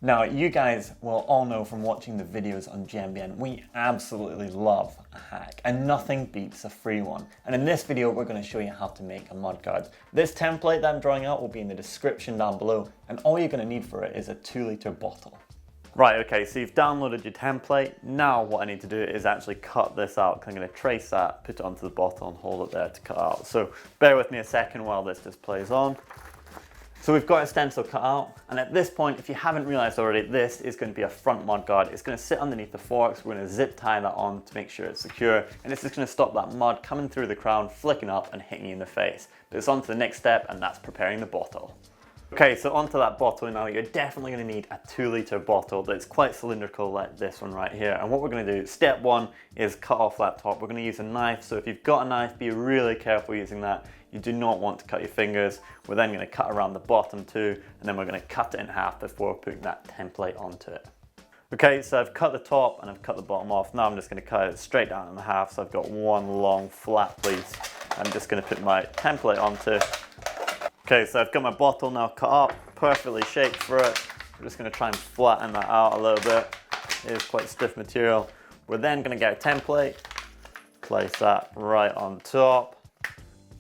Now, you guys will all know from watching the videos on GMBN, we absolutely love a hack, and nothing beats a free one. And in this video, we're going to show you how to make a mudguard. This template that I'm drawing out will be in the description down below, and all you're going to need for it is a 2-litre bottle. Right, okay, so you've downloaded your template. Now what I need to do is actually cut this out, because I'm going to trace that, put it onto the bottle and hold it there to cut out. So bear with me a second while this just plays on. So we've got a stencil cut out, and at this point, if you haven't realized already, this is going to be a front mudguard. It's going to sit underneath the forks. We're going to zip tie that on to make sure it's secure, and this is going to stop that mud coming through the crown, flicking up and hitting you in the face. But it's on to the next step, and that's preparing the bottle. Okay, so onto that bottle now, you're definitely going to need a 2-litre bottle that's quite cylindrical like this one right here. And what we're going to do, step one, is cut off that top. We're going to use a knife, so if you've got a knife, be really careful using that. You do not want to cut your fingers. We're then going to cut around the bottom too, and then we're going to cut it in half before putting that template onto it. Okay, so I've cut the top and I've cut the bottom off. Now I'm just going to cut it straight down in half, so I've got one long flat piece. I'm just going to put my template onto. Okay, so I've got my bottle now cut up, perfectly shaped for it. We're just going to try and flatten that out a little bit. It is quite stiff material. We're then going to get a template, place that right on top,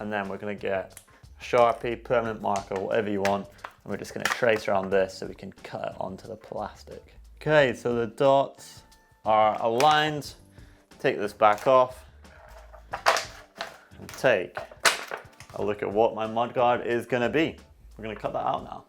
and then we're going to get a Sharpie, permanent marker, whatever you want, and we're just going to trace around this so we can cut it onto the plastic. Okay, so the dots are aligned. Take this back off and take a look at what my mudguard is going to be. We're going to cut that out now.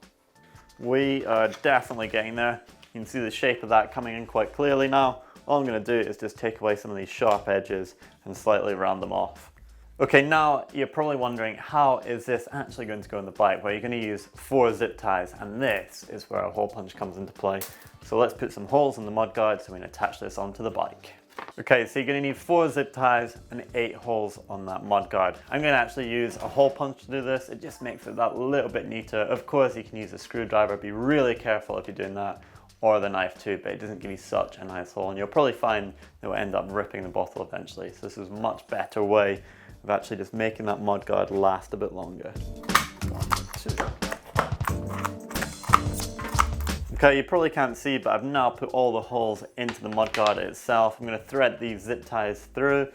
We are definitely getting there. You can see the shape of that coming in quite clearly now. All I'm going to do is just take away some of these sharp edges and slightly round them off. Okay, now you're probably wondering, how is this actually going to go in the bike? Well, you're going to use 4 zip ties, and this is where a hole punch comes into play. So let's put some holes in the mudguard so we can attach this onto the bike. Okay, so you're going to need 4 zip ties and 8 holes on that mudguard. I'm going to actually use a hole punch to do this. It just makes it that little bit neater. Of course, you can use a screwdriver. Be really careful if you're doing that, or the knife too, but it doesn't give you such a nice hole, and you'll probably find it will end up ripping the bottle eventually. So this is a much better way of actually just making that mudguard last a bit longer. 1, 2. Okay, you probably can't see, but I've now put all the holes into the mudguard itself. I'm going to thread these zip ties through,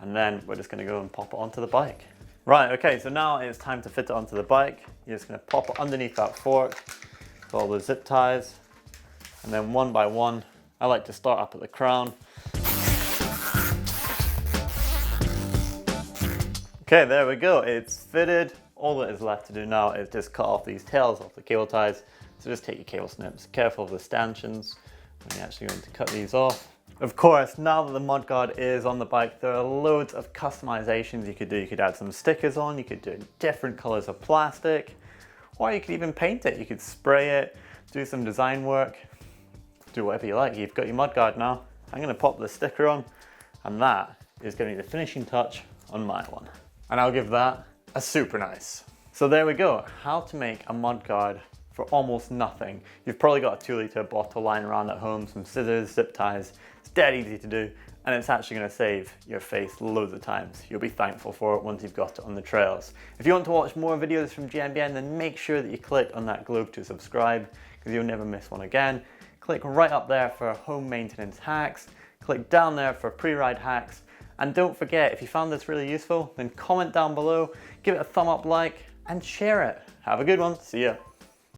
and then we're just going to go and pop it onto the bike. Right, okay, so now it's time to fit it onto the bike. You're just going to pop it underneath that fork with all the zip ties, and then one by one, I like to start up at the crown. Okay, there we go, it's fitted. All that is left to do now is just cut off these tails off the cable ties. So just take your cable snips, careful of the stanchions when you're actually going to cut these off. Of course, now that the mudguard is on the bike, there are loads of customizations you could do. You could add some stickers on, you could do different colors of plastic, or you could even paint it. You could spray it, do some design work, do whatever you like. You've got your mudguard now. I'm going to pop the sticker on, and that is going to be the finishing touch on my one. And I'll give that a super nice. So there we go, how to make a mudguard for almost nothing. You've probably got a 2-litre bottle lying around at home, some scissors, zip ties. It's dead easy to do, and it's actually going to save your face loads of times. You'll be thankful for it once you've got it on the trails. If you want to watch more videos from GMBN, then make sure that you click on that globe to subscribe, because you'll never miss one again. Click right up there for home maintenance hacks. Click down there for pre-ride hacks. And don't forget, if you found this really useful, then comment down below, give it a thumb up, like, and share it. Have a good one. See ya.